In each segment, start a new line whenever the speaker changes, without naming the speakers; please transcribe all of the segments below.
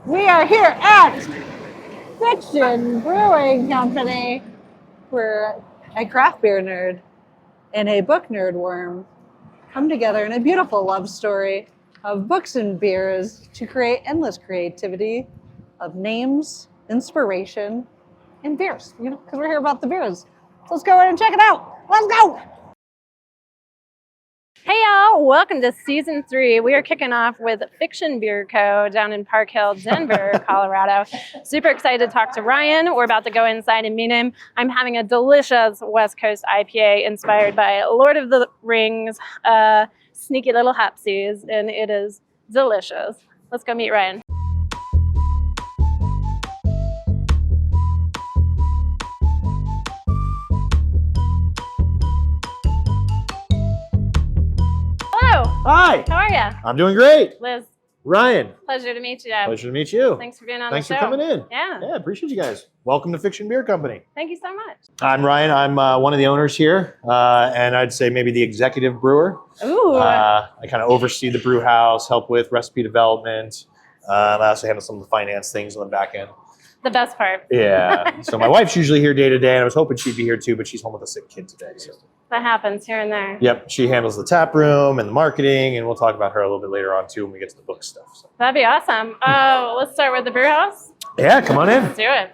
We are here at Fiction Brewing Company. We're a craft beer nerd and a book nerd worm come together in a beautiful love story of books and beers to create endless creativity of names, inspiration, and beers. You know, because we're here about the beers. So let's go in and check it out. Let's go!
Hey y'all, welcome to season 3. We are kicking off with Fiction Beer Co. down in Park Hill, Denver, Colorado. Super excited to talk to Ryan. We're about to go inside and meet him. I'm having a delicious West Coast IPA inspired by Lord of the Rings, sneaky little hopsies, and it is delicious. Let's go meet Ryan. Hello.
Hi.
How are you?
I'm doing great.
Liz,
Ryan.
pleasure to meet you.
Pleasure to meet you.
Thanks for being on
Thanks
the show.
for coming in.
Yeah.
Yeah, appreciate you guys. Welcome to Fiction Beer Company.
Thank you so much.
I'm Ryan. I'm one of the owners here, and I'd say maybe the executive brewer.
Ooh.
I kind of oversee the brew house, help with recipe development. I also handle some of the finance things on the back end.
The best part.
Yeah. So my wife's usually here day to day, and I was hoping she'd be here too, but she's home with a sick kid today. So.
That happens here and there.
Yep, she handles the tap room and the marketing, and we'll talk about her a little bit later on too when we get to the book stuff. So.
That'd be awesome. Oh, let's start with the brew house.
Yeah, come on in.
Let's do it.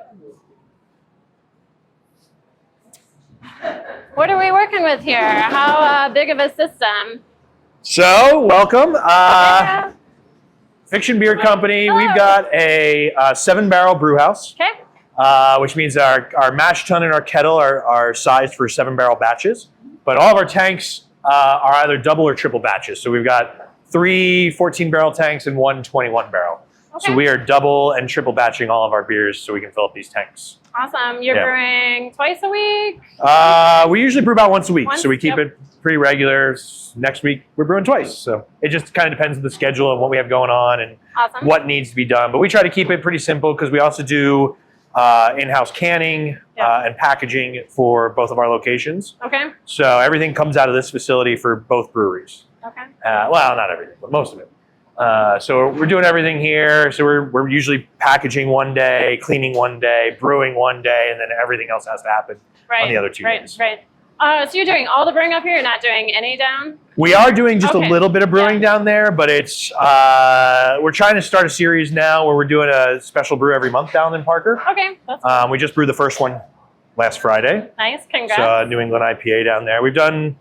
What are we working with here? How big of a system?
So, welcome.
Yeah.
Fiction Beer Company.
Hello.
We've got a 7-barrel brew house,
Okay.
which means our mash tun and our kettle are sized for 7-barrel batches. But all of our tanks are either double or triple batches. So we've got 3 14-barrel tanks and 1 21-barrel.
Okay.
So we are double and triple batching all of our beers so we can fill up these tanks.
Awesome. You're
Yeah.
brewing twice a week?
We usually brew about once a week,
Once?
so we keep
Yep.
it pretty regular. Next week, we're brewing twice. So it just kind of depends on the schedule and what we have going on and
Awesome.
what needs to be done. But we try to keep it pretty simple because we also do in-house canning
Yeah.
and packaging for both of our locations.
Okay.
So everything comes out of this facility for both breweries.
Okay.
Well, not everything, but most of it. So we're doing everything here. So we're usually packaging one day, cleaning one day, brewing one day, and then everything else has to happen
Right.
on the other 2 days.
Right. So you're doing all the brewing up here? You're not doing any down?
We are doing just
Okay.
a little bit of brewing
Yeah.
down there, but it's we're trying to start a series now where we're doing a special brew every month down in Parker.
Okay. That's
We just brewed the first one last Friday.
nice. Congrats.
So New England IPA down there. We've done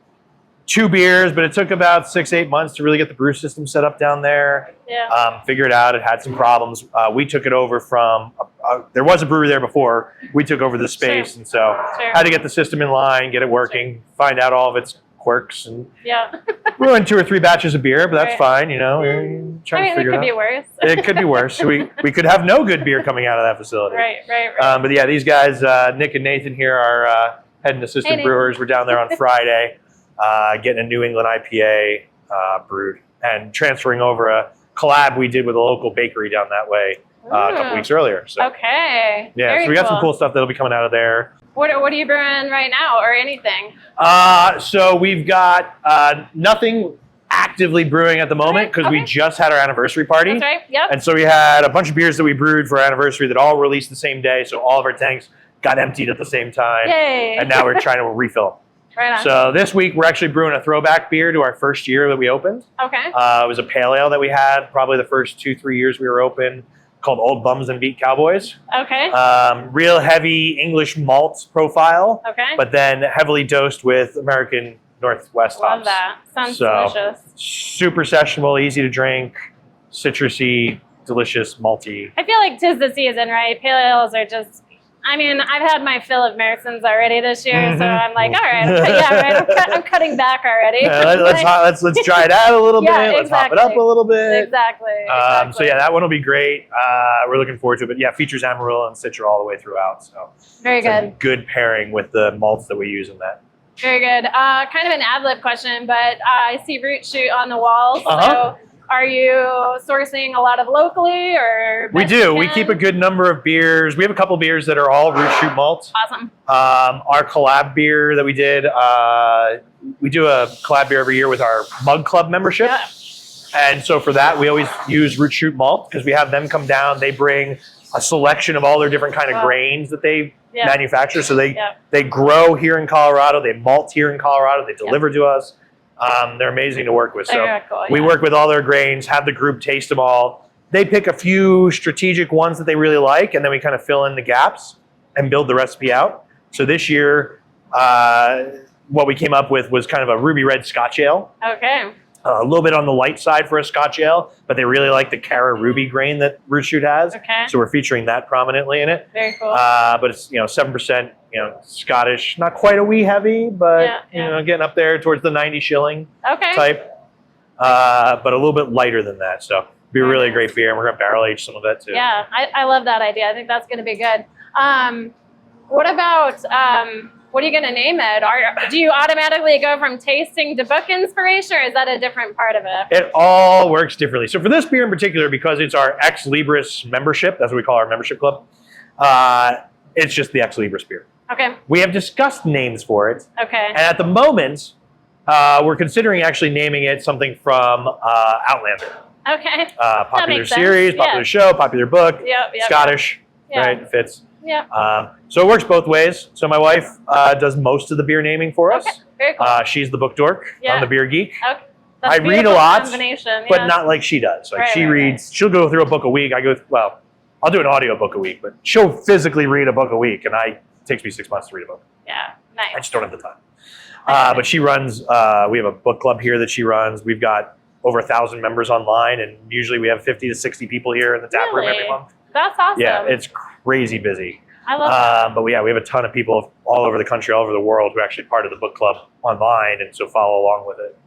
2 beers, but it took about 6-8 months to really get the brew system set up down there.
Yeah.
Figure it out. It had some problems. We took it over from there was a brewery there before. We took over the space,
Sure.
and so
Sure.
had to get the system in line, get it working, find out all of its quirks, and
Yeah.
brewing 2 or 3 batches of beer, but that's
Right.
fine. You know, we're trying
I
to
mean, it
figure
could be
out.
worse.
It could be worse. We could have no good beer coming out of that facility.
Right.
But yeah, these guys, Nick and Nathan here, are head and assistant
Hey, Nathan.
brewers. We're down there on Friday, getting a New England IPA brewed and transferring over a collab we did with a local bakery down that way a couple
Ooh.
weeks earlier. So
Okay.
yeah,
Very
so we got some cool stuff that'll be coming out of there.
What are you brewing right now, or anything?
So we've got nothing actively brewing at the moment because we
Okay.
just had our anniversary party.
That's right. Yep.
And so we had a bunch of beers that we brewed for our anniversary that all released the same day. So all of our tanks got emptied at the same time.
Yay.
And now we're trying to refill them.
Right on.
So this week we're actually brewing a throwback beer to our first year that we opened.
Okay.
It was a pale ale that we had probably the first 2-3 years we were open, called Old Bums and Beat Cowboys.
Okay.
Real heavy English malt profile,
Okay.
but then heavily dosed with American Northwest
Love
hops.
that. Sounds
So,
delicious.
Super sessionable, easy to drink, citrusy, delicious, malty.
I feel like 'tis the season, right? Pale ales are just. I mean, I've had my fill of Marisons already this year, so I'm like, all right, I'm cutting back already.
Let's dry it out a little
Yeah,
bit. Let's hop it up a little bit.
Exactly.
So yeah, that one will be great. We're looking forward to it. But yeah, features Amarillo and Citra all the way throughout. So
Very
it's a
good.
good pairing with the malts that we use in that.
Very good. Kind of an ad-lib question, but I see root shoot on the walls.
Uh-huh.
So are you sourcing a lot of locally, or?
We
best you
do. We
can?
keep a good number of beers. We have a couple beers that are all root shoot malts.
Awesome.
Our collab beer that we did, we do a collab beer every year with our Mug Club membership.
Yeah.
And so for that, we always use Root Shoot Malt because we have them come down. They bring a selection of all their different kind of grains that they manufacture. So they grow here in Colorado. They malt here in Colorado. They deliver to us. They're amazing to work with. So
cool,
we work with all their grains, have the group taste them all. They pick a few strategic ones that they really like, and then we kind of fill in the gaps and build the recipe out. So this year, what we came up with was kind of a ruby red Scotch ale.
Okay.
A little bit on the light side for a Scotch ale, but they really like the Cara Ruby grain that Root Shoot has.
Okay.
So we're featuring that prominently in it.
Very cool.
But it's 7%, Scottish, not quite a wee heavy, but getting up there towards the 90 shilling type. But a little bit lighter than that. So it'll be a really great beer, and we're gonna barrel age some of that too.
Yeah, I love that idea. I think that's gonna be good. What about what are you going to name it? Do you automatically go from tasting to book inspiration, or is that a different part of it?
It all works differently. So for this beer in particular, because it's our Ex Libris membership, that's what we call our membership club, it's just the Ex Libris beer.
Okay.
We have discussed names for it.
Okay.
And at the moment, we're considering actually naming it something from Outlander.
Okay.
Popular series, popular show, popular book, Scottish, right? It fits.
Yeah.
So it works both ways. So my wife does most of the beer naming for us.
Okay. Very cool.
She's the book dork. I'm the beer geek.
Okay. That's
I read a lot,
combination.
but not like she does. Like she reads, she'll go through a book a week. I'll do an audio book a week, but she'll physically read a book a week, and it takes me 6 months to read a book.
Yeah, nice.
I just don't have the time. But she runs, we have a book club here that she runs. We've got over 1,000 members online, and usually we have 50 to 60 people here in the tap room every month.
That's awesome.
Yeah, it's crazy busy.
I love that.
But we have a ton of people all over the country, all over the world who are actually part of the book club online, and so follow along with it.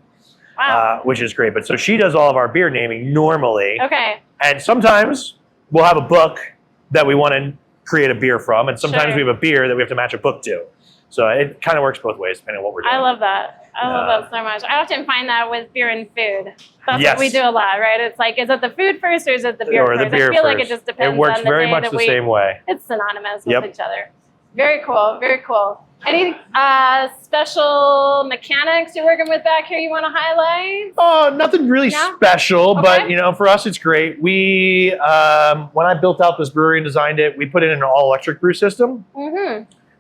Wow.
Which is great. But so she does all of our beer naming normally.
Okay.
And sometimes we'll have a book that we want to create a beer from, and sometimes we have a beer that we have to match a book to. So it kind of works both ways depending on what we're doing.
I love that. I love that so much. I often find that with beer and food. That's what we do a lot, right? It's like, is it the food first or is it the beer first? I feel like it just depends on the day.
It works very much the same way.
It's synonymous with each other. Very cool. Very cool. Any special mechanics you're working with back here you want to highlight?
Oh, nothing really special, but for us it's great. We when I built out this brewery and designed it, we put in an all-electric brew system,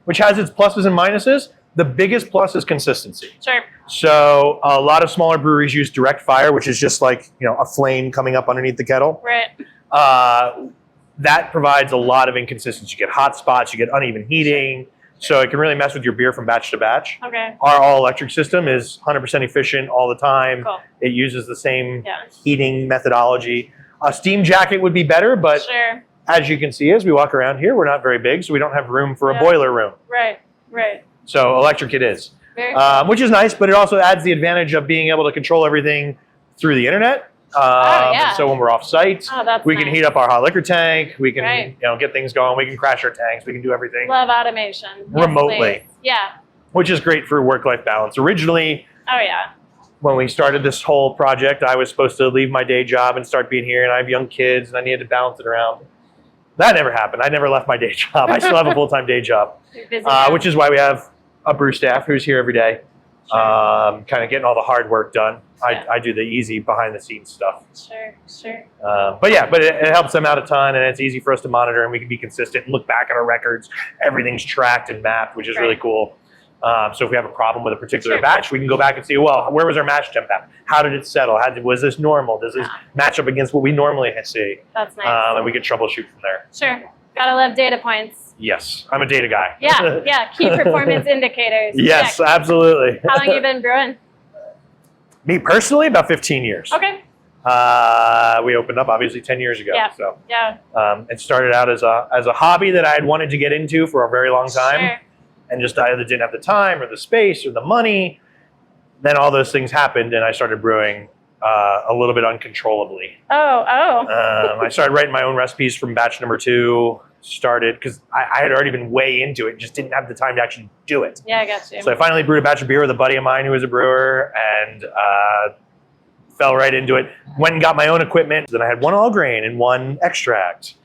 which has its pluses and minuses. The biggest plus is consistency.
Sure.
So a lot of smaller breweries use direct fire, which is just like a flame coming up underneath the kettle.
Right.
That provides a lot of inconsistency. You get hot spots, you get uneven heating. So it can really mess with your beer from batch to batch.
Okay.
Our all-electric system is 100% efficient all the time.
Cool.
It uses the same heating methodology. A steam jacket would be better, but as you can see as we walk around here, we're not very big, so we don't have room for a boiler room.
Right, right.
So electric it is, which is nice, but it also adds the advantage of being able to control everything through the internet. And so when we're off site, we can heat up our hot liquor tank. We can get things going. We can crash our tanks. We can do everything.
Love automation.
Remotely.
Yeah.
Which is great for work-life balance. Originally, when we started this whole project, I was supposed to leave my day job and start being here, and I have young kids, and I needed to balance it around. That never happened. I never left my day job. I still have a full-time day job, which is why we have a brew staff who's here every day, kind of getting all the hard work done. I do the easy behind-the-scenes stuff.
Sure.
But it helps them out a ton, and it's easy for us to monitor, and we can be consistent and look back at our records. Everything's tracked and mapped, which is really cool. So if we have a problem with a particular batch, we can go back and see, well, where was our mash temp at? How did it settle? Was this normal? Does this match up against what we normally see?
That's nice.
And we can troubleshoot from there.
Sure. Gotta love data points.
Yes, I'm a data guy.
Yeah. Key performance indicators.
Yes, absolutely.
How long have you been brewing?
Me personally, about 15 years.
Okay.
We opened up obviously 10 years ago. So it started out as a hobby that I had wanted to get into for a very long time, and just either didn't have the time or the space or the money. Then all those things happened, and I started brewing a little bit uncontrollably. I started writing my own recipes from batch number 2. Started because I had already been way into it, just didn't have the time to actually do it.
Yeah, I got you.
So I finally brewed a batch of beer with a buddy of mine who was a brewer, and fell right into it. Went and got my own equipment. Then I had one all grain and one extract,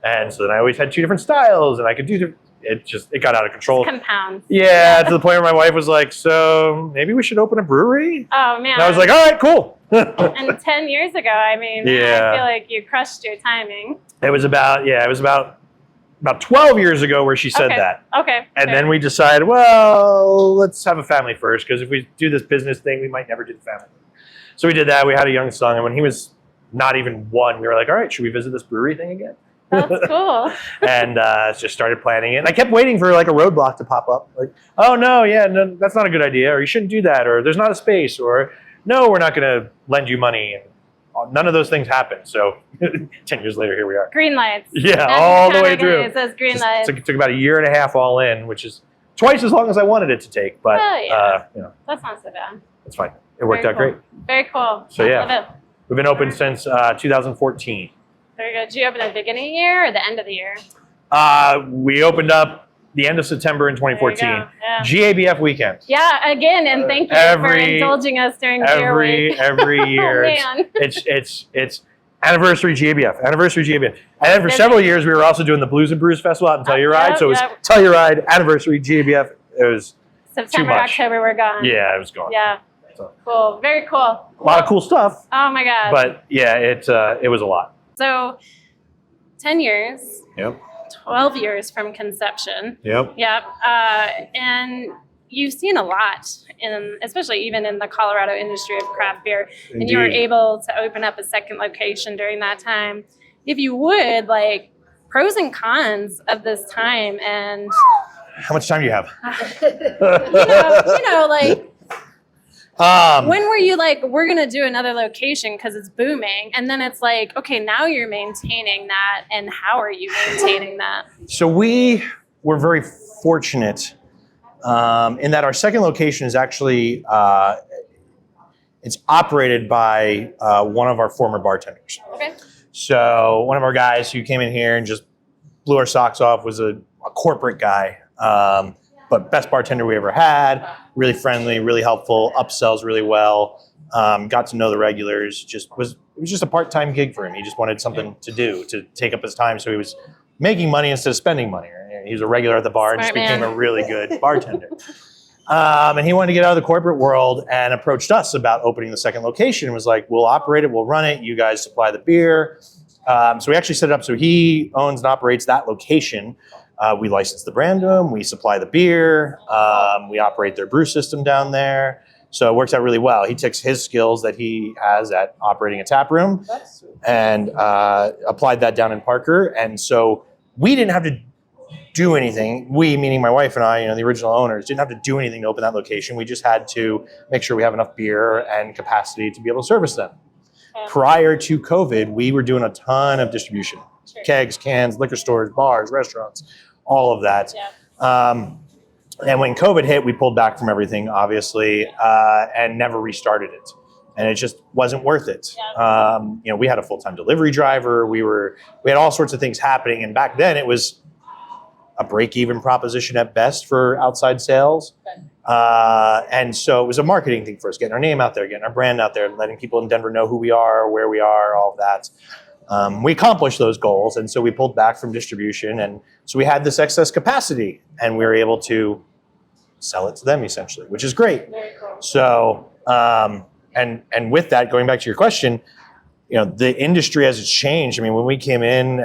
and so then I always had 2 different styles, and I could do. it got out of control.
Compounds.
Yeah, to the point where my wife was like, so maybe we should open a brewery?
Oh, man.
And I was like, all right, cool.
And 10 years ago, I mean,
Yeah.
I feel like you crushed your timing.
It was about 12 years ago where she said that.
Okay.
And then we decided, well, let's have a family first, because if we do this business thing, we might never do the family. So we did that. We had a young son, and when he was not even 1, we were like, all right, should we visit this brewery thing again?
That's cool.
And just started planning it. And I kept waiting for like a roadblock to pop up. Like, oh, no, that's not a good idea. Or you shouldn't do that. Or there's not a space. Or no, we're not going to lend you money. And none of those things happened. So 10 years later, here we are.
Green lights.
Yeah,
That's
all the
kind
way
of
through.
It says green lights.
It took about a year and a half all in, which is twice as long as I wanted it to take. But,
That's not so bad.
it's fine. It worked out great.
Very cool.
So, yeah.
Love it.
We've been open since 2014.
Very good. Did you open at the beginning of the year or the end of the year?
We opened up the end of September in 2014.
There you go. Yeah.
GABF weekend.
Yeah, again, and thank you for indulging us during Beer Week.
Every year.
Oh, man.
It's anniversary GABF, anniversary GABF. And then for several years, we were also doing the Blues and Brews Festival out in Telluride. So it was Telluride, anniversary GABF. It was
September,
too much.
October, we're gone.
Yeah, it was gone.
Yeah.
So.
Cool. Very cool.
A lot of cool stuff.
Oh my God.
But yeah, it was a lot.
So 10 years.
Yep.
12 years from conception.
Yep.
Yep. And you've seen a lot, especially even in the Colorado industry of craft beer.
Indeed.
And you were able to open up a second location during that time. If you would, like, pros and cons of this time, and
How much time do you have?
like, when were you like, we're going to do another location because it's booming? And then it's like, okay, now you're maintaining that. And how are you maintaining that?
So we were very fortunate in that our second location is actually, it's operated by one of our former bartenders.
Okay.
So one of our guys who came in here and just blew our socks off was a corporate guy, but best bartender we ever had, really friendly, really helpful, upsells really well, got to know the regulars, it was just a part-time gig for him. He just wanted something to do, to take up his time. So he was making money instead of spending money. He was a regular at the bar and just became a really good bartender. And he wanted to get out of the corporate world and approached us about opening the second location and was like, we'll operate it, we'll run it, you guys supply the beer. So we actually set it up so he owns and operates that location. We license the brand to him, we supply the beer, we operate their brew system down there. So it works out really well. He takes his skills that he has at operating a tap room and applied that down in Parker. And so we didn't have to do anything. We, meaning my wife and I, the original owners, didn't have to do anything to open that location. We just had to make sure we have enough beer and capacity to be able to service them.
Okay.
Prior to COVID, we were doing a ton of distribution. Sure. Kegs, cans, liquor stores, bars, restaurants, all of that.
Yeah.
And when COVID hit, we pulled back from everything, obviously, and never restarted it. And it just wasn't worth it.
Yeah.
We had a full-time delivery driver. We had all sorts of things happening. And back then it was a break-even proposition at best for outside sales. And so it was a marketing thing for us, getting our name out there, getting our brand out there, letting people in Denver know who we are, where we are, all of that. We accomplished those goals. And so we pulled back from distribution. And so we had this excess capacity and we were able to sell it to them essentially, which is great.
Very cool.
So, and with that, going back to your question, the industry as it's changed. I mean, when we came in,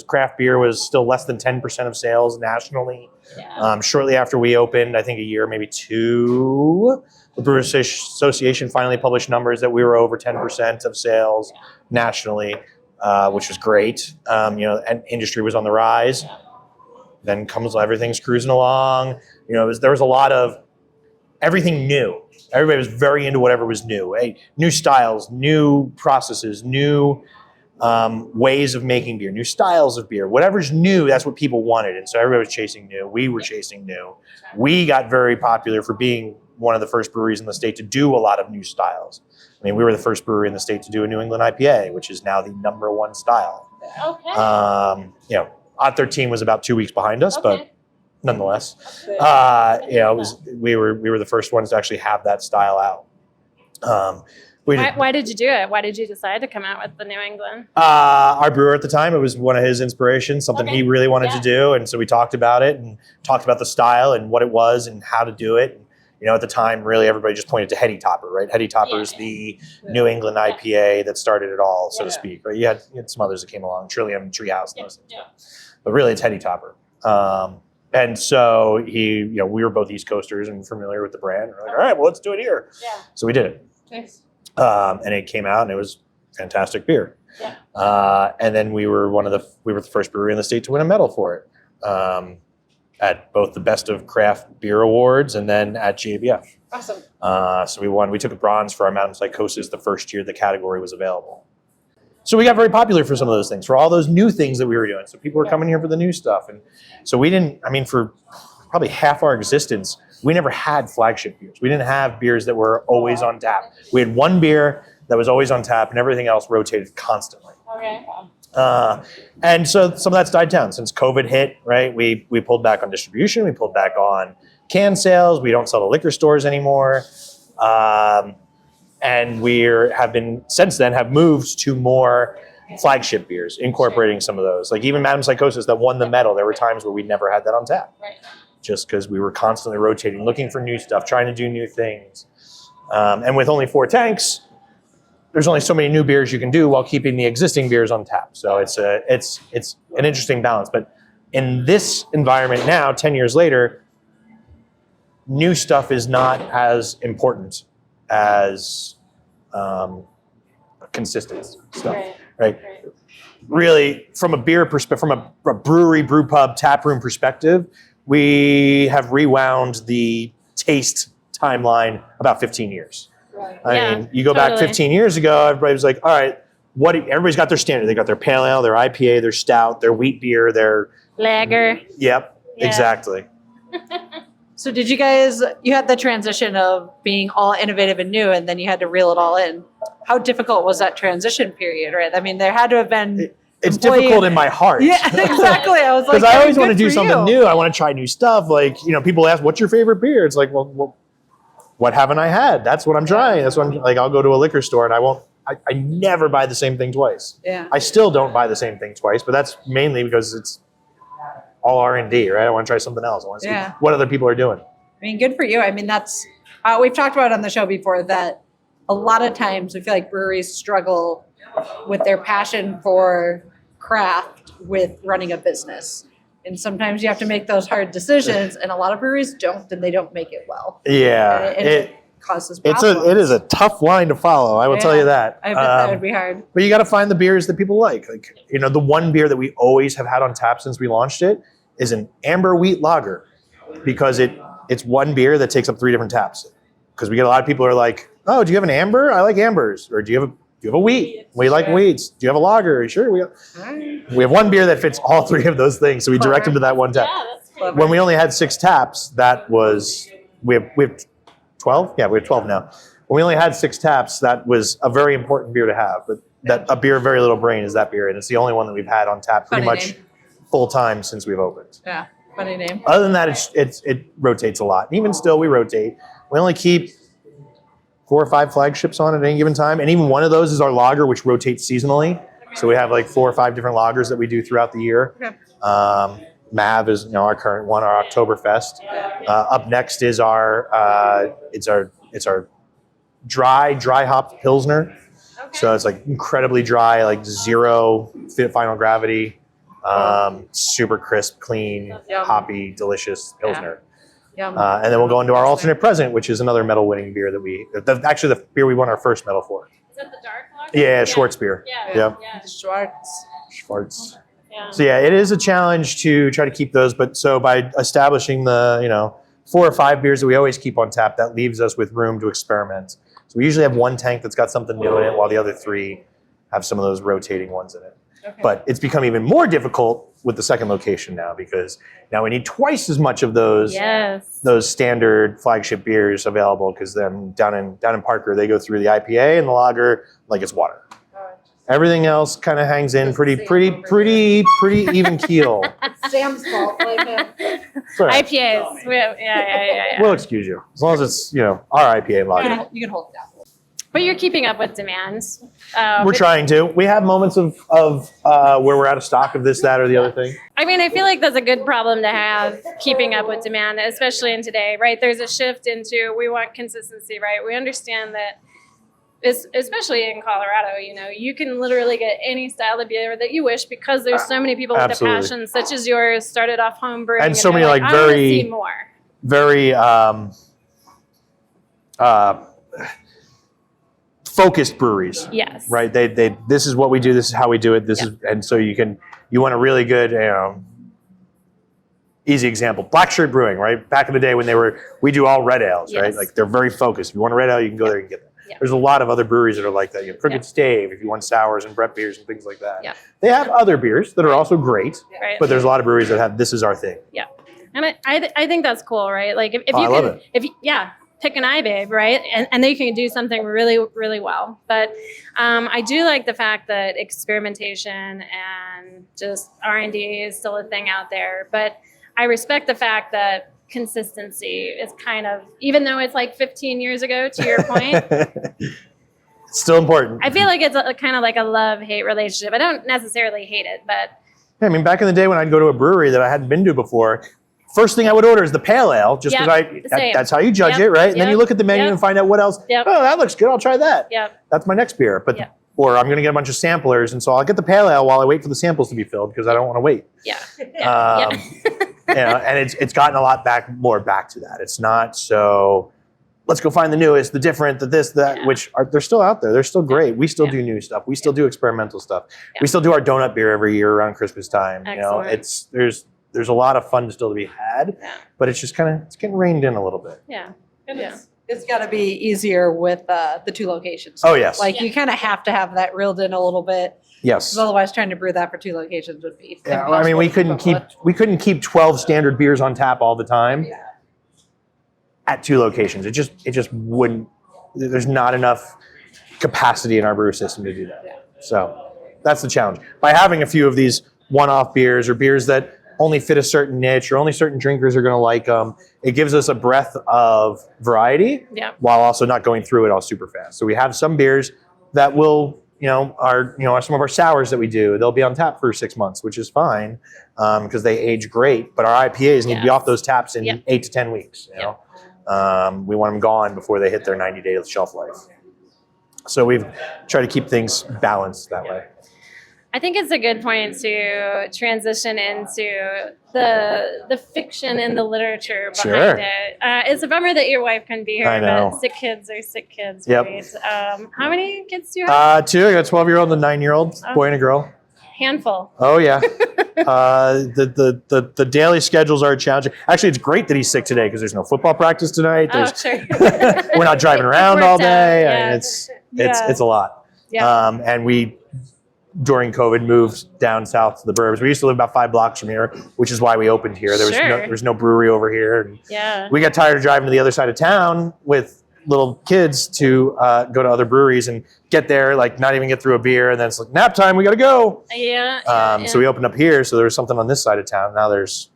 craft beer was still less than 10% of sales nationally.
Yeah.
Shortly after we opened, I think a year, maybe two, the Brewers Association finally published numbers that we were over 10% of sales nationally, which was great. And industry was on the rise. Then everything's cruising along. There was a lot of everything new. Everybody was very into whatever was new. New styles, new processes, new ways of making beer, new styles of beer. Whatever's new, that's what people wanted. And so everybody was chasing new. We were chasing new. We got very popular for being one of the first breweries in the state to do a lot of new styles. I mean, we were the first brewery in the state to do a New England IPA, which is now the #1 style.
Okay.
Odd 13 was about 2 weeks behind us, but nonetheless, we were the first ones to actually have that style out. We did.
Why did you do it? Why did you decide to come out with the New England?
Our brewer at the time, it was one of his inspirations, something
Okay.
he really wanted
Yeah.
to do. And so we talked about it and talked about the style and what it was and how to do it. And, at the time, really everybody just pointed to Heady Topper, right? Heady Topper is the New England IPA that started it all, so to speak, right? You had some others that came along, Trillium, Treehouse, and those things. But really it's Heady Topper. And so we were both East Coasters and familiar with the brand. We're like, all right, well, let's do it here.
Yeah.
So we did it.
Nice.
And it came out and it was fantastic beer.
Yeah.
And then we were the first brewery in the state to win a medal for it. At both the Best of Craft Beer Awards and then at GABF.
Awesome.
So we won. We took a bronze for our Mountain Psychosis the first year the category was available. So we got very popular for some of those things, for all those new things that we were doing. So people were coming here for the new stuff. And so for probably half our existence, we never had flagship beers. We didn't have beers that were always on tap. We had one beer that was always on tap and everything else rotated constantly.
Okay.
And so some of that's died down since COVID hit, right? We pulled back on distribution. We pulled back on can sales. We don't sell to liquor stores anymore. And since then have moved to more flagship beers, incorporating some of those. Like even Madam Psychosis that won the medal, there were times where we never had that on tap.
Right.
Just because we were constantly rotating, looking for new stuff, trying to do new things. And with only 4 tanks, there's only so many new beers you can do while keeping the existing beers on tap. So it's an interesting balance. But in this environment now, 10 years later, new stuff is not as important as consistent stuff, right? Really, from a beer perspective, from a brewery, brew pub, tap room perspective, we have rewound the taste timeline about 15 years.
Right.
I mean, you go back 15 years ago, everybody was like, all right, everybody's got their standard. They got their pale ale, their IPA, their stout, their wheat beer, their
lager.
Yep,
Yeah.
exactly.
So did you had the transition of being all innovative and new, and then you had to reel it all in. How difficult was that transition period, right? I mean, there had to have been...
It's difficult in my heart.
Yeah, exactly. I was like,
because I always want to do
good for
something
you.
new. I want to try new stuff. Like, people ask, what's your favorite beer? It's like, well, what haven't I had? That's what I'm trying. That's what I'm like. I'll go to a liquor store and I never buy the same thing twice.
Yeah.
I still don't buy the same thing twice, but that's mainly because it's all R&D, right? I want to try something else. I want to see what other people are doing.
I mean, good for you. I mean, that's, we've talked about on the show before that a lot of times we feel like breweries struggle with their passion for craft with running a business. And sometimes you have to make those hard decisions, and a lot of breweries don't, and they don't make it well.
Yeah.
And it causes problems.
It is a tough line to follow. I will tell you that.
I bet that would be hard.
But you got to find the beers that people like. Like, the one beer that we always have had on tap since we launched it is an amber wheat lager, because it's one beer that takes up 3 different taps. Because we get a lot of people who are like, oh, do you have an amber? I like ambers. Or do you have a wheat? We like wheats. Do you have a lager? Sure. We have one beer that fits all 3 of those things. So we direct them to that one tap.
Yeah, that's cool.
When we only had 6 taps, that was, we have 12? Yeah, we have 12 now. When we only had 6 taps, that was a very important beer to have. But that a beer, very little brain is that beer. And it's the only one that we've had on tap pretty
Funny
much
name.
full time since we've opened.
Yeah, funny name.
Other than that, it rotates a lot. Even still, we rotate. We only keep 4 or 5 flagships on at any given time. And even one of those is our lager, which rotates seasonally. So we have like 4 or 5 different lagers that we do throughout the year.
Okay.
Mav is our current one, our Oktoberfest. Up next is our dry hop Pilsner. So it's like incredibly dry, like 0 final gravity, super crisp, clean,
Yum.
hoppy, delicious Pilsner.
Yum.
And then we'll go into our alternate present, which is another medal-winning beer actually the beer we won our first medal for.
Is that the dark lager?
Yeah, Schwartz beer.
Yeah.
Yep.
Yeah.
Schwartz.
Yeah.
So yeah, it is a challenge to try to keep those. But so by establishing the 4 or 5 beers that we always keep on tap, that leaves us with room to experiment. So we usually have one tank that's got something new in it, while the other 3 have some of those rotating ones in it.
Okay.
But it's become even more difficult with the second location now, because now we need twice as much of those standard flagship beers available, because then down in Parker they go through the IPA and the lager like it's water. Everything else kind of hangs in pretty even keel.
Sam's fault.
Sorry.
IPAs. Yeah.
We'll excuse you as long as it's our IPA and lager.
You can hold it
But you're keeping up with demands.
We're trying to. We have moments of where we're out of stock of this, that, or the other thing.
I mean, I feel like that's a good problem to have, keeping up with demand, especially in today, right? There's a shift into, we want consistency, right? We understand that, especially in Colorado, you know, you can literally get any style of beer that you wish because there's so many people with a passion such as yours, started off home brewing.
And so many
like I wanna see more.
Very focused breweries.
Yes.
Right. They this is what we do. This is how we do it. This is, and so you want a really good, easy example. Black Shirt Brewing, right? Back in the day when we do all red ales, right? Like they're very focused. If you want a red ale, you can go there and get them.
Yeah.
There's a lot of other breweries that are like that. You have Crooked Stave if you want sours and Brett beers and things like that.
Yeah.
They have other beers that are also great,
right.
but there's a lot of breweries that have this is our thing.
Yeah. And I think that's cool, right? Like if you
I love it.
pick an iBabe, right? And they can do something really, really well. But I do like the fact that experimentation and just R&D is still a thing out there. But I respect the fact that consistency is kind of, even though it's like 15 years ago, to your point,
it's still important.
I feel like it's kind of like a love-hate relationship. I don't necessarily hate it, but
I mean, back in the day when I'd go to a brewery that I hadn't been to before, first thing I would order is the pale ale, just because that's how you judge it, right? And then you look at the menu and find out what else. Oh, that looks good. I'll try that. That's my next beer. But or I'm going to get a bunch of samplers, and so I'll get the pale ale while I wait for the samples to be filled because I don't want to wait. And it's gotten a lot more back to that. It's not so. Let's go find the newest, the different, the this, that, which they're still out there. They're still great. We still do new stuff. We still do experimental stuff. We still do our donut beer every year around Christmas time.
Excellent.
You know, there's a lot of fun still to be had, but it's just it's getting reined in a little bit.
And it's got to be easier with the two locations.
Oh yes.
Like you kind of have to have that reeled in a little bit.
Yes.
Otherwise, trying to brew that for two locations would be.
Yeah, I mean, we couldn't keep 12 standard beers on tap all the time. At two locations. It just wouldn't, there's not enough capacity in our brew system to do that. So that's the challenge. By having a few of these one-off beers or beers that only fit a certain niche or only certain drinkers are going to like them, it gives us a breadth of variety while also not going through it all super fast. So we have some beers that will, are some of our sours that we do, they'll be on tap for 6 months, which is fine because they age great, but our IPAs need to be off those taps in 8 to 10 weeks, you know? We want them gone before they hit their 90-day shelf life. So we've tried to keep things balanced that way.
I think it's a good point to transition into the fiction and the literature behind it. It's a bummer that your wife couldn't be here, but sick kids are sick kids, right? How many kids do you have?
2. I got a 12-year-old and a 9-year-old, boy and a girl.
Handful.
Oh yeah. The daily schedules are challenging. Actually, it's great that he's sick today because there's no football practice tonight. We're not driving around all day. I mean, it's a lot. And we, during COVID, moved down south to the burbs. We used to live about 5 blocks from here, which is why we opened here. There was no brewery over here. And we got tired of driving to the other side of town with little kids to go to other breweries and get there, like not even get through a beer, and then it's like nap time, we gotta go. So we opened up here, so there was something on this side of town. Now there's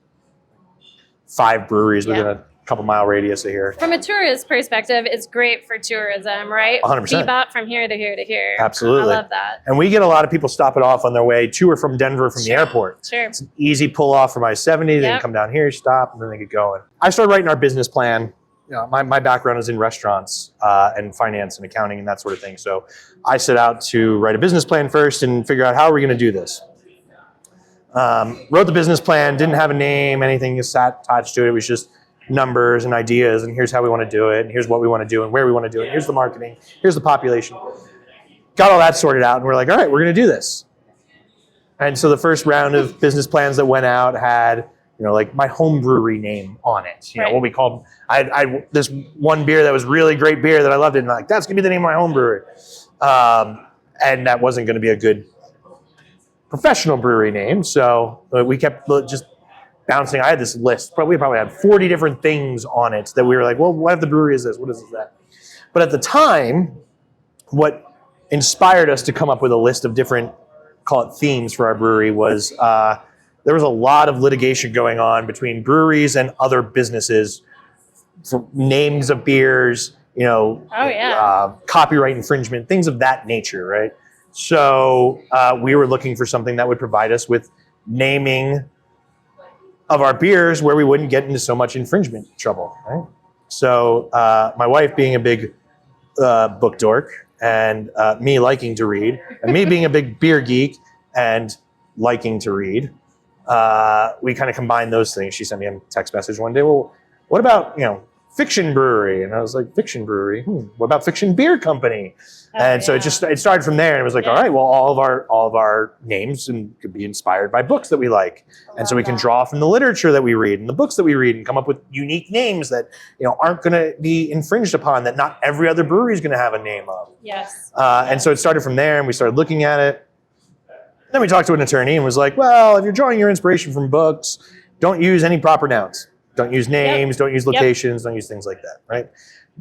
5 breweries within a couple mile radius of here.
From a tourist perspective, it's great for tourism, right?
100%.
Bebop from here to here to here.
Absolutely.
I love that.
And we get a lot of people stopping off on their way to or from Denver from the airport. It's an easy pull off from I-70. They can come down here, stop, and then they get going. I started writing our business plan. My background is in restaurants and finance and accounting and that sort of thing. So I set out to write a business plan first and figure out how are we going to do this. Wrote the business plan, didn't have a name, anything attached to it. It was just numbers and ideas, and here's how we want to do it, and here's what we want to do, and where we want to do it. Here's the marketing, here's the population. Got all that sorted out, and we're like, all right, we're going to do this. And so the first round of business plans that went out had, like my home brewery name on it. You know, what we called, I this one beer that was really great beer that I loved it, and like, that's going to be the name of my home brewery. And that wasn't going to be a good professional brewery name. So we kept just bouncing. I had this list. We probably had 40 different things on it that we were like, well, what if the brewery is this? What is that? But at the time, what inspired us to come up with a list of different, call it themes for our brewery was there was a lot of litigation going on between breweries and other businesses for names of beers,
Oh, yeah.
copyright infringement, things of that nature, right? So we were looking for something that would provide us with naming of our beers where we wouldn't get into so much infringement trouble, right? So my wife being a big book dork and me liking to read, and me being a big beer geek and liking to read, we kind of combined those things. She sent me a text message one day, well, what about, Fiction Brewery? And I was like, Fiction Brewery? What about Fiction Beer Company? So it started from there, and it was like, all right, well, all of our names could be inspired by books that we like. And so we can draw from the literature that we read and the books that we read and come up with unique names that, aren't going to be infringed upon, that not every other brewery is going to have a name of.
Yes.
And so it started from there, and we started looking at it. Then we talked to an attorney and was like, well, if you're drawing your inspiration from books, don't use any proper nouns. Don't use names, don't use locations, don't use things like that, right?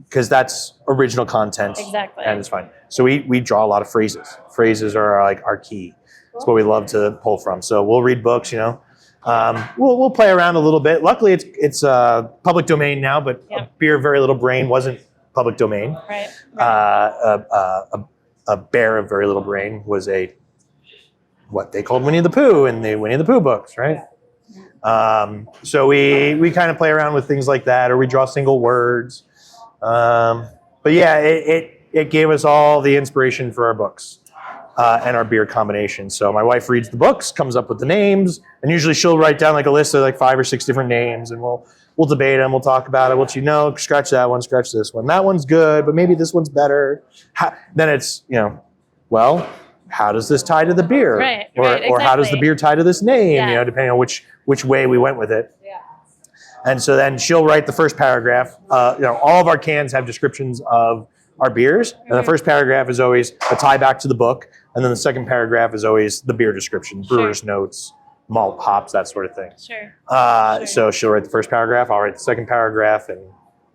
Because that's original content.
Exactly.
And it's fine. So we draw a lot of phrases. Phrases are like our key. It's what we love to pull from. So we'll read books, We'll play around a little bit. Luckily, it's public domain now, but A Beer, Very Little Brain wasn't public domain.
Right.
A Bear of Very Little Brain was what they called Winnie the Pooh in the Winnie the Pooh books, right? So we kind of play around with things like that, or we draw single words. But yeah, it gave us all the inspiration for our books and our beer combination. So my wife reads the books, comes up with the names, and usually she'll write down like a list of like 5 or 6 different names, and we'll debate them, we'll talk about it. Scratch that one, scratch this one. That one's good, but maybe this one's better. Then it's, well, how does this tie to the beer?
Right,
Or how does the beer tie to this name?
Yeah.
Depending on which way we went with it. Yeah. And so then she'll write the first paragraph. All of our cans have descriptions of our beers, and the first paragraph is always a tie back to the book, and then the second paragraph is always the beer description, brewer's notes, malt, hops, that sort of thing.
Sure.
So she'll write the first paragraph, I'll write the second paragraph, and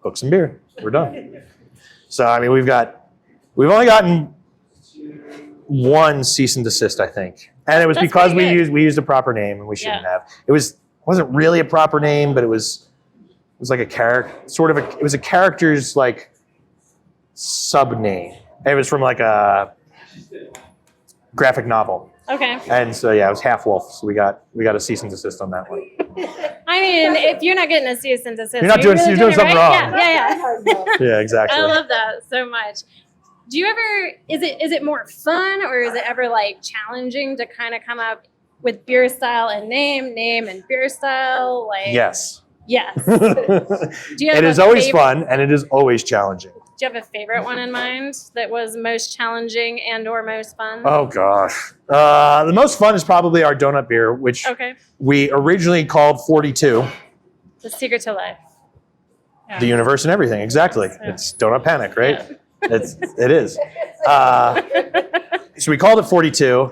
books and beer. We're done. So I mean, we've only gotten one cease and desist, I think, and it was because we used a proper name, and we shouldn't have. It wasn't really a proper name, but it was like a character, it was a character's like sub name. It was from like a graphic novel.
Okay.
And so yeah, it was Half Wolf. So we got a cease and desist on that one.
I mean, if you're not getting a cease and desist,
you're doing something wrong.
Yeah.
Yeah, exactly.
I love that so much. Do you ever, is it more fun, or is it ever like challenging to kind of come up with beer style and name and beer style? Like
Yes.
Yes. Do you have
it is always fun, and it is always challenging.
Do you have a favorite one in mind that was most challenging and or most fun?
Oh gosh. The most fun is probably our donut beer, which we originally called 42.
The secret to life. Yeah.
The universe and everything. Exactly.
Yeah.
It's Donut Panic, right?
Yeah.
It is. So we called it 42.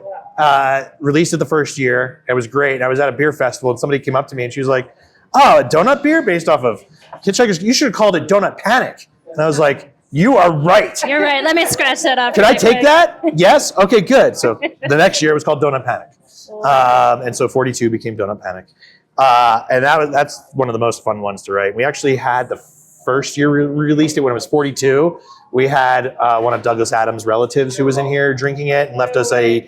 Released it the first year. It was great. I was at a beer festival, and somebody came up to me and she was like, "Oh, a donut beer based off of Hitchhiker's. You should have called it Donut Panic." And I was like, "You are right.
You're right. Let me scratch that off.
Can I take that? Yes. Okay, good." So the next year it was called Donut Panic, and so 42 became Donut Panic, and that's one of the most fun ones to write. We actually had the first year we released it when it was 42. We had one of Douglas Adams' relatives who was in here drinking it and left us a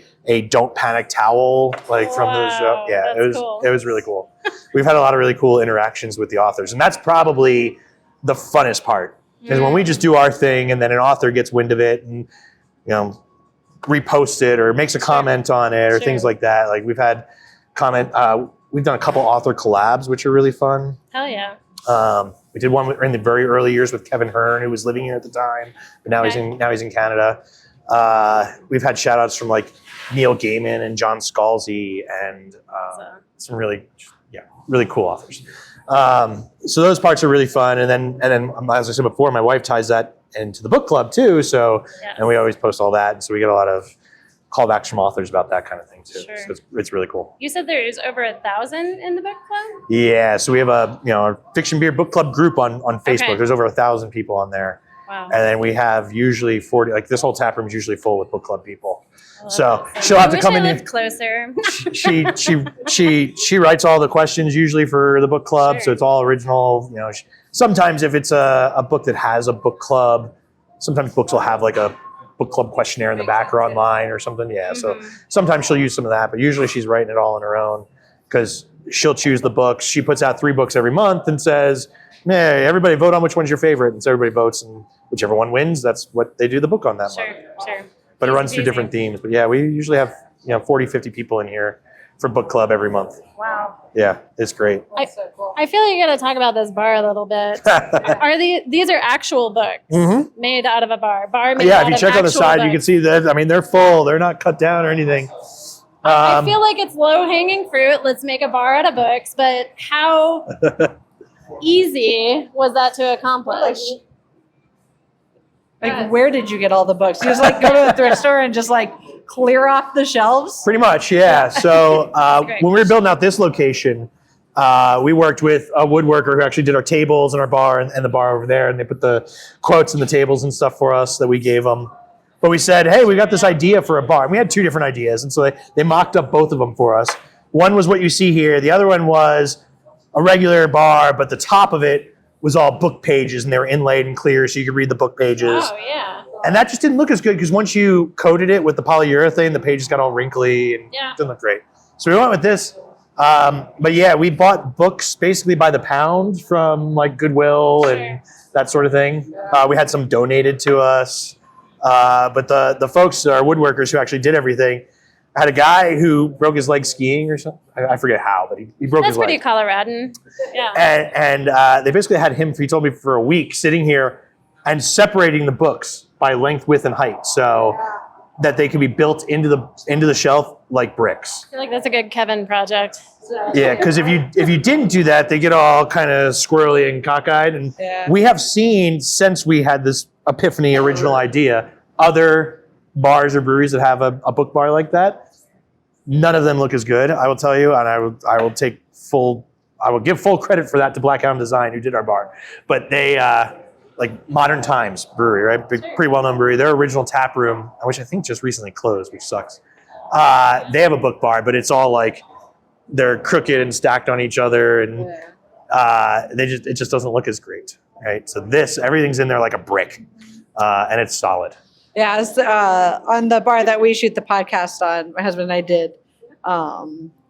Don't Panic towel from the show. Yeah, it was really cool. We've had a lot of really cool interactions with the authors, and that's probably the funnest part. Is when we just do our thing, and then an author gets wind of it and reposts it or makes a comment on it or things like that. Like we've had we've done a couple author collabs, which are really fun.
Hell yeah.
We did one in the very early years with Kevin Hearn, who was living here at the time, but now he's in Canada. We've had shout outs from like Neil Gaiman and John Scalzi and some really cool authors. So those parts are really fun. And then as I said before, my wife ties that into the book club too. So, and we always post all that. And so we get a lot of callbacks from authors about that kind of thing too.
Sure.
So it's really cool.
You said there's over 1,000 in the book club?
Yeah. So we have a Fiction Beer Book Club group on Facebook.
Okay.
There's over 1,000 people on there.
Wow.
And then we have usually 40, like this whole tap room is usually full with book club people.
Well,
So
that's
she'll have to
I
come
wish I
in.
lived closer.
She writes all the questions usually for the book club, so
Sure.
it's all original. You know, sometimes if it's a book that has a book club, sometimes books will have like a book club questionnaire in the back or online or something. Yeah, so sometimes she'll use some of that, but usually she's writing it all on her own because she'll choose the books. She puts out 3 books every month and says, "Hey, everybody vote on which one's your favorite," and so everybody votes, and whichever one wins, that's what they do the book on that month.
Sure.
But it
Easy
runs through
peasy.
different themes. But yeah, we usually have 40, 50 people in here for book club every month.
Wow.
Yeah, it's great.
That's so cool.
I feel like you got to talk about this bar a little bit. Are these are actual books made out of a bar? Made
Yeah,
out
if you
of
check on the
actual
side, you can
books.
see that. I mean, they're full. They're not cut down or anything.
I feel like it's low hanging fruit. Let's make a bar out of books. But how easy was that to accomplish?
Like, where did you get all the books? You just like go to a thrift store and just like clear off the shelves?
Pretty much, yeah. So
great.
when we were building out this location, we worked with a woodworker who actually did our tables and our bar and the bar over there, and they put the quotes in the tables and stuff for us that we gave them. But we said, hey, we got this idea for a bar. And we had 2 different ideas, and so they mocked up both of them for us. One was what you see here. The other one was a regular bar, but the top of it was all book pages, and they were inlaid and clear, so you could read the book pages.
Oh yeah.
And that just didn't look as good because once you coated it with the polyurethane, the pages got all wrinkly and
Yeah.
didn't look great. So we went with this. But yeah, we bought books basically by the pound from like Goodwill and that sort of thing. We had some donated to us. But the folks, our woodworkers who actually did everything, had a guy who broke his leg skiing or something. I forget how, but he broke
That's
his leg.
pretty Coloradan. Yeah.
And they basically had him, he told me, for a week sitting here and separating the books by length, width, and height so that they could be built into the shelf like bricks.
I feel like that's a good Kevin project.
Yeah, because if you didn't do that, they get all kind of squirrely and cockeyed. And we have seen, since we had this epiphany original idea, other bars or breweries that have a book bar like that. None of them look as good, I will tell you, and I will give full credit for that to Black Hound Design, who did our bar. But they like Modern Times Brewery, right? Pretty well-known brewery. Their original tap room, which I think just recently closed, which sucks. They have a book bar, but it's all like they're crooked and stacked on each other, and it just doesn't look as great, right? So everything's in there like a brick, and it's solid.
Yeah, it's, on the bar that we shoot the podcast on, my husband and I did,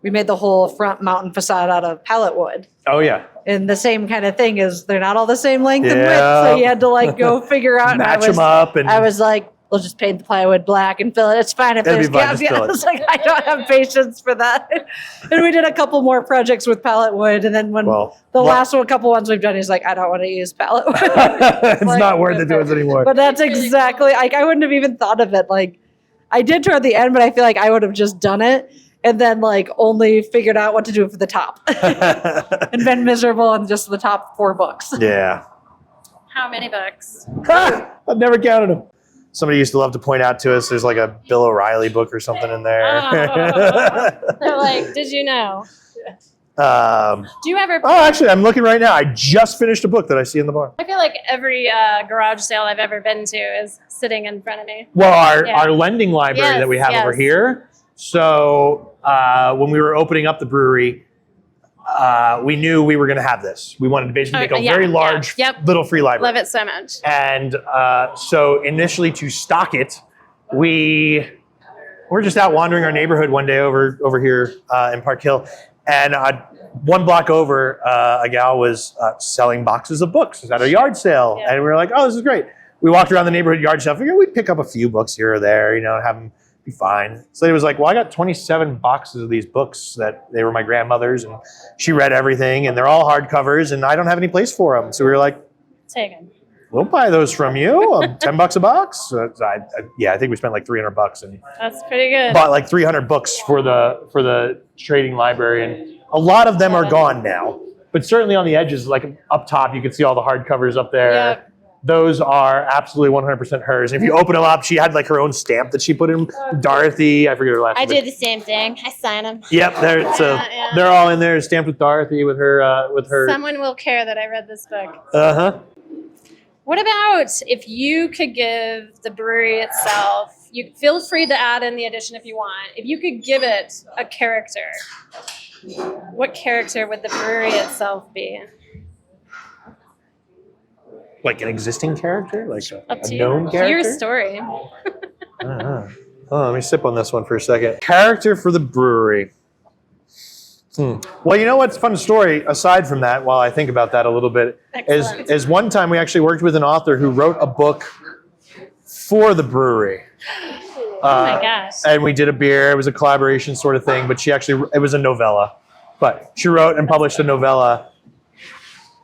we made the whole front mountain facade out of pallet wood.
Oh yeah,
And the same kind of thing is they're not all the same length and width,
Yeah.
so you had to like go figure out. And
match them up, and
I was like, we'll just paint the plywood black and fill it. It's fine if
It'll
there's
be fine,
gaps.
just
Yeah,
fill
I
it.
was like, I don't have patience for that. And we did a couple more projects with pallet wood, and then when last couple ones we've done, he's like, I don't want to use pallet wood.
it's
like,
not worth it to us anymore.
But that's exactly, like, I wouldn't have even thought of it. Like, I did toward the end, but I feel like I would have just done it and then like only figured out what to do for the top and been miserable on just the top 4 books.
Yeah.
How many books?
I've never counted them. Somebody used to love to point out to us there's like a Bill O'Reilly book or something in there.
They're like, did you know? Do you ever?
Oh, actually, I'm looking right now. I just finished a book that I see in the bar.
I feel like every garage sale I've ever been to is sitting in front of me.
Well, our lending library that we have
Yes,
over
yes.
here. So when we were opening up the brewery, we knew we were going to have this. We wanted to basically make a very large little free library.
Love it so much.
And so initially to stock it, we were just out wandering our neighborhood one day over here in Park Hill. And 1 block over, a gal was selling boxes of books at a yard sale.
Yeah.
And we were like, oh, this is great. We walked around the neighborhood yard sale, figured we'd pick up a few books here or there, have them be fine. So it was like, well, I got 27 boxes of these books that they were my grandmother's, and she read everything, and they're all hardcovers, and I don't have any place for them. So we were like,
Taken.
we'll buy those from you, $10 a box. I think we spent like $300 and
That's pretty good.
bought like 300 books for the trading library, and a lot of them are gone now. But certainly on the edges, like up top, you can see all the hardcovers up there.
Yep.
Those are absolutely 100% hers. And if you open them up, she had like her own stamp that she put in. Dorothy, I forget her last name.
I do the same thing. I sign them.
Yep, they're all in there, stamped with Dorothy with her.
Someone will care that I read this book. What about if you could give the brewery itself, you feel free to add in the addition if you want. If you could give it a character, what character would the brewery itself be?
Like an existing character? Like
Up
a
to
known
you.
character?
Your story.
I don't know. Oh, let me sip on this one for a second. Character for the brewery. Well, you know what's a fun story, aside from that, while I think about that a little bit,
Excellent.
is one time we actually worked with an author who wrote a book for the brewery.
Oh my gosh.
And we did a beer. It was a collaboration sort of thing, but it was a novella. But she wrote and published a novella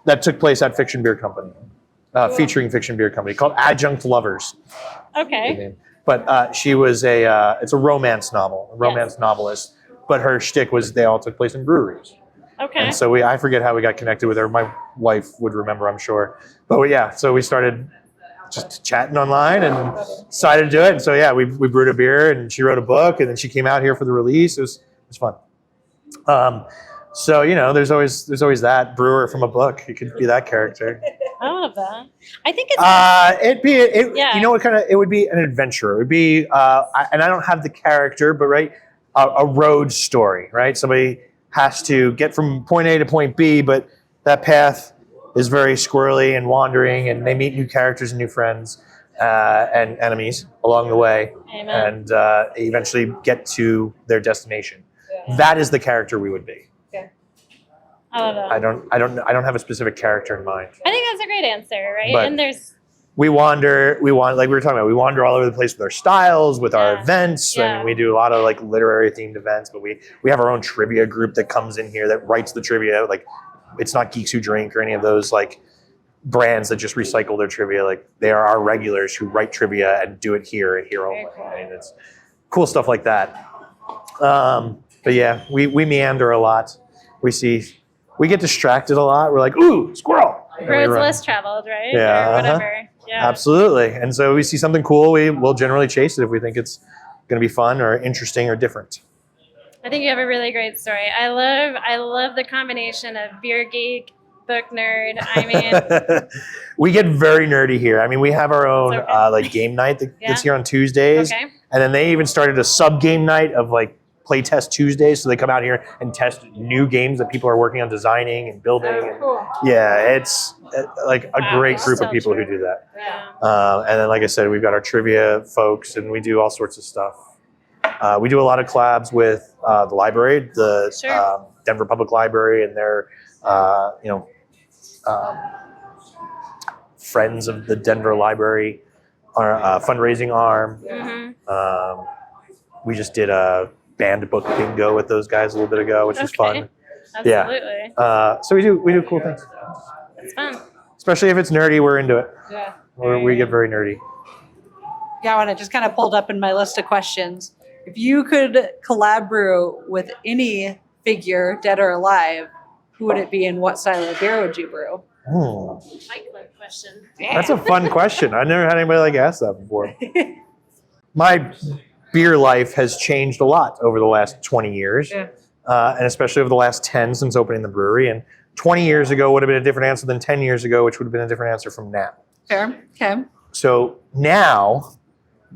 that took place at Fiction Beer Company, featuring Fiction Beer Company, called Adjunct Lovers.
Okay.
But she was it's a romance novel, a romance novelist. But her shtick was they all took place in breweries.
Okay.
And so I forget how we got connected with her. My wife would remember, I'm sure. But yeah, so we started just chatting online and decided to do it. And so yeah, we brewed a beer and she wrote a book and then she came out here for the release. It was fun. So there's always that brewer from a book. You could be that character.
I love that. I think it's
You know what it would be an adventure. It would be and I don't have the character, but right, a road story, right? Somebody has to get from point A to point B, but that path is very squirrely and wandering, and they meet new characters and new friends and enemies along the way.
Amen.
And they eventually get to their destination. That is the character we would be.
I love that.
I don't have a specific character in mind.
I think that's a great answer, right?
But
and there's
we wander like we were talking about. We wander all over the place with our styles, with our events, and we do a lot of like literary themed events. But we have our own trivia group that comes in here that writes the trivia. Like it's not Geeks Who Drink or any of those like brands that just recycle their trivia. Like they are our regulars who write trivia and do it here and here only.
Cool.
And it's cool stuff like that. But yeah, we meander a lot. We get distracted a lot. We're like, ooh, squirrel.
roads less traveled, right?
Yeah,
Or whatever. Yeah.
Absolutely. And so we see something cool, we will generally chase it if we think it's going to be fun or interesting or different.
I think you have a really great story. I love the combination of beer geek, book nerd. I mean,
we get very nerdy here. I mean, we have our own
okay.
like game night that's here on Tuesdays.
Okay.
And then they even started a sub game night of like play test Tuesdays. So they come out here and test new games that people are working on designing and building. And yeah, it's like a great group of people who do that.
Yeah.
And then, like I said, we've got our trivia folks and we do all sorts of stuff. We do a lot of collabs with the library, the Denver Public Library, and their, Friends of the Denver Library, our fundraising arm.
Mm-hmm.
We just did a banned book bingo with those guys a little bit ago, which was fun.
Absolutely.
Yeah. So we do cool things.
It's fun.
Especially if it's nerdy, we're into it.
Yeah.
We get very nerdy.
Yeah, when I just kind of pulled up in my list of questions. If you could collab brew with any figure, dead or alive, who would it be and what style of beer would you brew?
Fight Club question.
That's a fun question. I never had anybody like ask that before. My beer life has changed a lot over the last 20 years, and especially over the last 10 since opening the brewery. And 20 years ago would have been a different answer than 10 years ago, which would have been a different answer from now.
Fair. Okay.
So now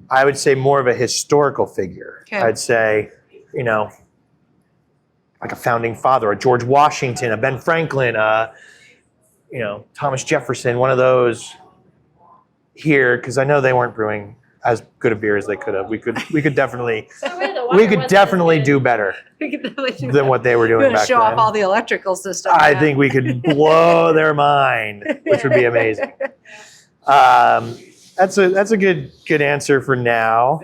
I would say more of a historical figure.
Okay.
I'd say, like a founding father, a George Washington, a Ben Franklin, Thomas Jefferson, one of those here, because I know they weren't brewing as good a beer as they could have. We could definitely do better than what they were doing back
show
then.
off all the electrical system.
I think we could blow their mind, which would be amazing. That's a good answer for now.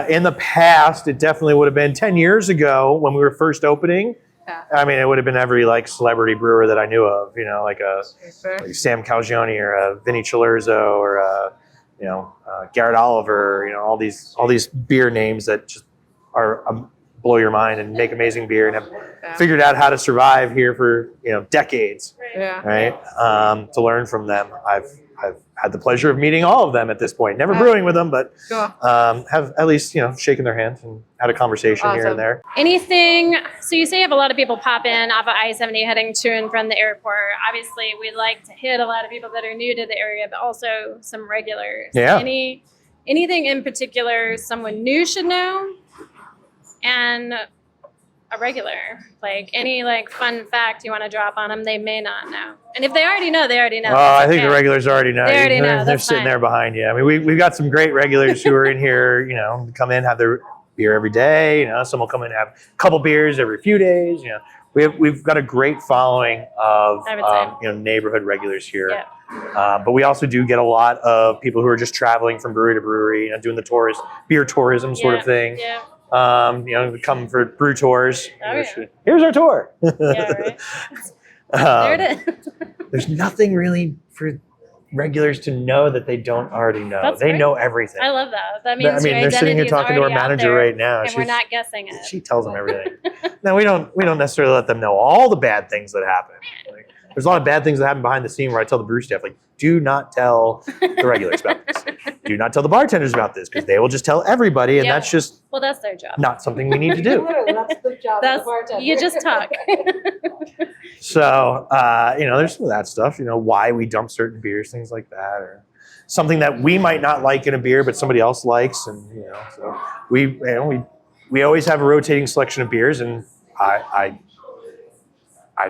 In the past, it definitely would have been 10 years ago when we were first opening.
Yeah.
I mean, it would have been every like celebrity brewer that I knew of, like Sam Calgione or a Vinny Cilurzo or Garrett Oliver, all these beer names that just are blow your mind and make amazing beer and have figured out how to survive here for decades.
Yeah.
Right. To learn from them,
I've had the pleasure of meeting all of them at this point. Never
Oh.
brewing with them, but
Cool.
have at least, shaken their hands and had a conversation here
Awesome.
and there.
Anything, so you say you have a lot of people pop in off of I-70 heading to and from the airport. Obviously, we'd like to hit a lot of people that are new to the area, but also some regulars.
Yeah.
Anything in particular someone new should know? And a regular, like any fun fact you want to drop on them, they may not know. And if they already know, they already know.
I
That's
think the
okay.
regulars already know.
They already know,
They're
that's
sitting
fine.
there behind you. I mean, we've got some great regulars who are in here, come in, have their beer every day. Some will come in and have a couple beers every few days. We've got a great following of
I would say.
neighborhood regulars here.
Yeah.
But we also do get a lot of people who are just traveling from brewery to brewery, doing the beer tourism sort of thing.
Yeah.
Come for brew tours.
Oh, yeah.
Here's our tour.
Yeah, right. There it is.
There's nothing really for regulars to know that they don't already know.
That's
They
great.
know everything.
I love that. That means your
they're sitting here
identity is
talking to our
already out
manager
there,
right now.
and we're not guessing it.
She tells them everything. No, we don't necessarily let them know all the bad things that happen. There's a lot of bad things that happen behind the scene where I tell the brew staff, do not tell the regulars about this. Do not tell the bartenders about this, because they will just tell everybody, and
Yeah.
that's just
Well, that's their job.
not something we need to do.
Literally, that's the job of the bartender.
You just talk.
So, there's some of that stuff, why we dump certain beers, things like that, or something that we might not like in a beer, but somebody else likes. And, so we always have a rotating selection of beers, and I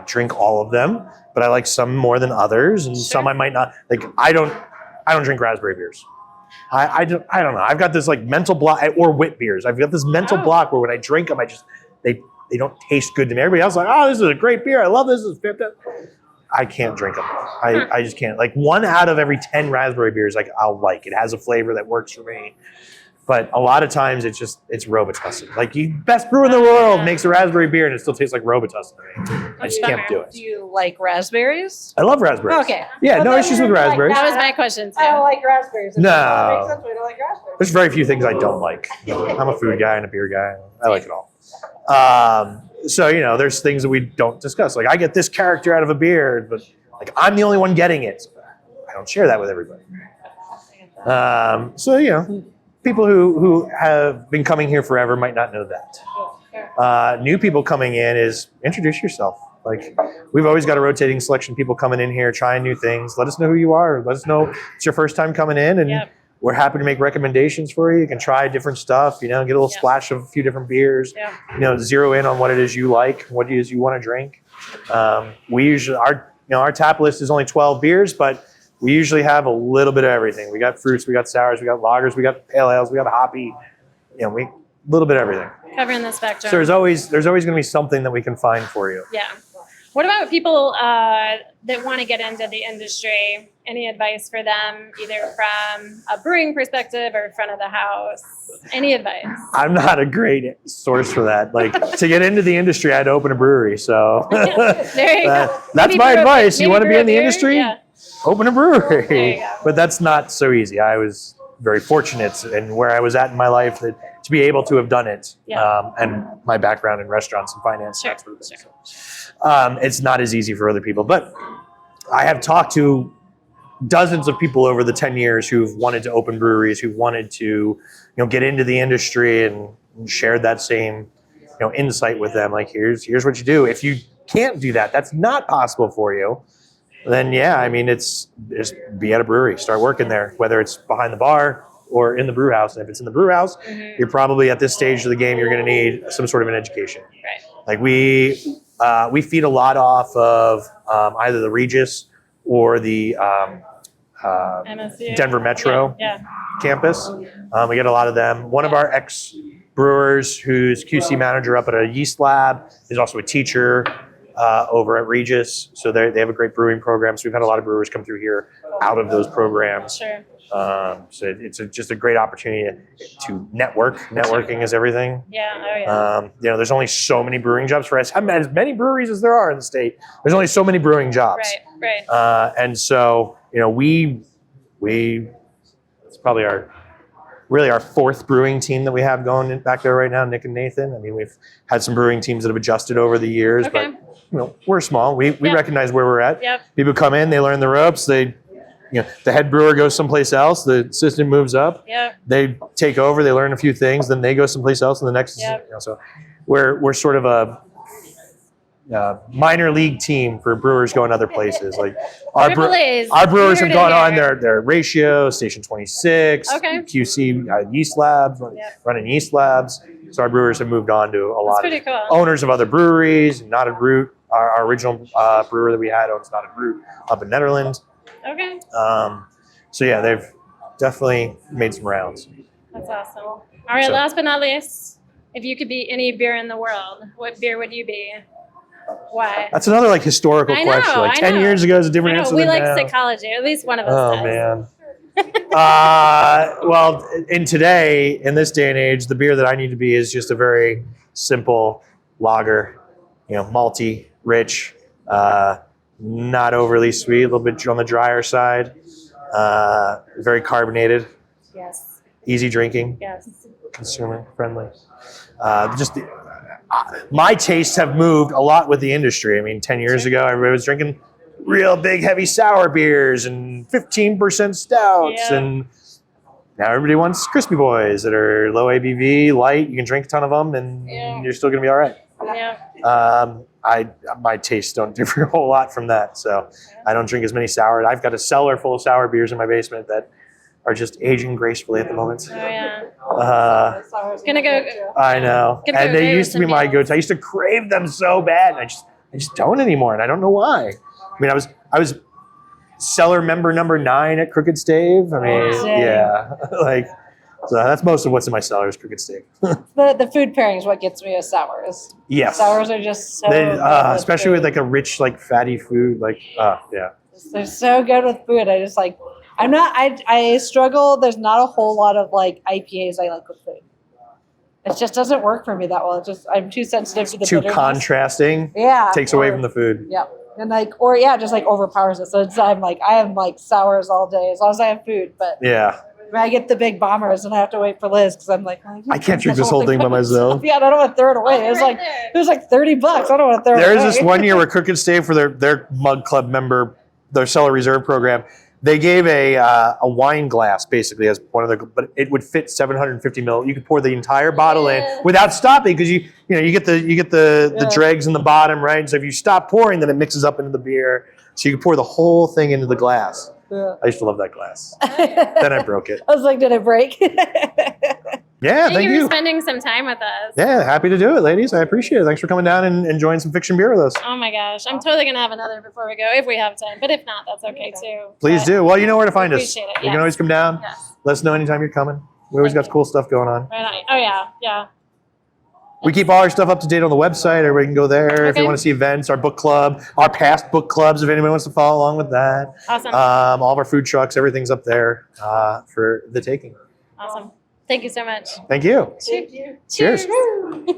drink all of them, but I like some more than others, and some I might not like. I don't drink raspberry beers. I don't know. I've got this mental block, or wit beers. I've got this mental block where when I drink them, they don't taste good to me. Everybody else is like, oh, this is a great beer. I love this. This is fantastic. I can't drink them. I just can't. 1 out of every 10 raspberry beers, I'll like. It has a flavor that works for me. But a lot of times it's Robitussin. You best brewer in the world makes a raspberry beer and it still tastes like Robitussin to me. I just can't do it.
Do you like raspberries?
I love raspberries.
Okay.
Yeah,
Well,
no
then
issues
you're
with
like
raspberries.
That was my question,
I don't
too.
like raspberries.
No.
That makes sense. We don't like raspberries.
There's very few things I don't like. I'm a food guy and a beer guy. I like it all. So, there's things that we don't discuss. I get this character out of a beer, but I'm the only one getting it. I don't share that with everybody. So, people who have been coming here forever might not know that. New people coming in is introduce yourself. We've always got a rotating selection of people coming in here, trying new things. Let us know who you are. Let us know it's your first time coming in, and we're happy to make recommendations for you. You can try different stuff, get a little splash of a few different beers, zero in on what it is you like, what it is you want to drink. We usually, our tap list is only 12 beers, but we usually have a little bit of everything. We got fruits, we got sours, we got lagers, we got pale ales, we got hoppy, we a little bit of everything.
Covering the spectrum.
So there's always going to be something that we can find for you.
Yeah. What about people that want to get into the industry? Any advice for them, either from a brewing perspective or front of the house? Any advice?
I'm not a great source for that. To get into the industry, I had to open a brewery. So
There you go.
that's
Maybe
my
brew a-
advice. You
maybe
want to be
brew a
in the
beer?
industry?
Yeah.
Open a
There you
brewery.
go.
But that's not so easy. I was very fortunate in where I was at in my life to be able to have done it.
Yeah.
And my background in restaurants and finance.
Sure,
That sort of thing. So, it's not as easy for other people. But I have talked to dozens of people over the 10 years who've wanted to open breweries, who've wanted to, get into the industry, and shared that same, insight with them. Here's what you do. If you can't do that, that's not possible for you, then it's just be at a brewery, start working there, whether it's behind the bar or in the brew house. And if it's in the brew house, you're probably at this stage of the game, you're going to need some sort of an education.
Right.
We feed a lot off of either the Regis or the
MSU.
Denver Metro
Yeah.
campus. We get a lot of them. One of our ex-brewers, who's QC manager up at a yeast lab, is also a teacher over at Regis. So they have a great brewing program. So we've had a lot of brewers come through here out of those programs.
Sure.
So it's just a great opportunity to network. Networking is everything.
Yeah. Oh, yeah.
There's only so many brewing jobs for us. As many breweries as there are in the state, there's only so many brewing jobs.
Right.
And so, we it's probably our fourth brewing team that we have going back there right now, Nick and Nathan. I mean, we've had some brewing teams that have adjusted over the years,
Okay.
but we're small. We recognize where we're at.
Yep.
People come in, they learn the ropes, they the head brewer goes someplace else, the assistant moves up,
Yep.
they take over, they learn a few things, then they go someplace else, and the next.
Yep.
So we're sort of a minor league team for brewers going other places. Like our brewers have gone on their ratio, Station 26,
Okay.
QC yeast labs, running yeast labs. So our brewers have moved on to a lot of
cool.
owners of other breweries. Not a Root, our original brewer that we had owns Not a Root up in Netherlands.
Okay.
So yeah, they've definitely made some rounds.
That's awesome. All right,
So-
last but not least, if you could be any beer in the world, what beer would you be? Why?
That's another like historical
I know,
question. Like
I
10
know.
years ago is a different
I know,
answer
we
than
like
now.
psychology. At least one of us
Oh
does.
man. Well, in this day and age, the beer that I need to be is just a very simple lager, malty, rich, not overly sweet, a little bit on the drier side, very carbonated,
Yes.
easy drinking,
Yes.
consumer friendly. My tastes have moved a lot with the industry. I mean, 10 years ago, everybody was drinking real big, heavy sour beers and 15% stouts.
Yeah.
And now everybody wants crispy boys that are low ABV, light. You can drink a ton of them and you're still going to be all right.
Yeah.
My tastes don't differ a whole lot from that. So I don't drink as many sour. I've got a cellar full of sour beers in my basement that are just aging gracefully at the moment.
Oh yeah.
Gonna
go.
I know.
Gonna
And
go
they
agree
used to
with
be my
some
go-to. I used to crave them so bad. And I just don't anymore. And I don't know why. I mean, I was cellar member number 9 at Crooked Stave. I mean,
Wow.
yeah. So that's most of what's in my cellar is Crooked Stave.
The food pairing is what gets me with sours.
Yes.
Sours are just so
They,
good
especially with
food.
like a rich, like fatty food. Like, yeah.
They're so good with food. I just like. I'm not. I struggle. There's not a whole lot of like IPAs I like with food. It just doesn't work for me that well. It's just I'm too sensitive to the
Too
bitterness.
contrasting.
Yeah.
Takes away from the food.
Yeah. And just like overpowers it. So I am like sours all day as long as I have food. But
Yeah.
when I get the big bombers and I have to wait for Liz because I'm like,
I can't drink this whole thing by myself.
Yeah, I don't want to throw it away. It was like $30. I don't want to throw it away.
There's this one year where Crooked Stave for their Mug Club member, their Cellar Reserve program, they gave a wine glass basically as one of their, but it would fit 750 ml. You could pour the entire bottle in without stopping because you get the dregs in the bottom, right? So if you stop pouring, then it mixes up into the beer. So you can pour the whole thing into the glass.
Yeah.
I used to love that glass. Then I broke it.
I was like, did it break?
Yeah,
Thank
thank
you
you.
for spending some time with us.
Yeah, happy to do it, ladies. I appreciate it. Thanks for coming down and enjoying some fiction beer with us.
Oh my gosh. I'm totally going to have another before we go if we have time. But if not, that's okay too.
Please
But
do. Well, you know where to find us.
appreciate it,
You
yes.
can always come down.
Yes.
Let us know anytime you're coming. We always got cool stuff going on.
Right on. Oh yeah. Yeah.
We keep all our stuff up to date on the website. Everybody can go there if you
Okay.
want to see events, our book club, our past book clubs, if anybody wants to follow along with that.
Awesome.
All of our food trucks, everything's up there for the taking.
Awesome. Thank you so much.
Thank you.
Thank you.
Cheers.
Cheers.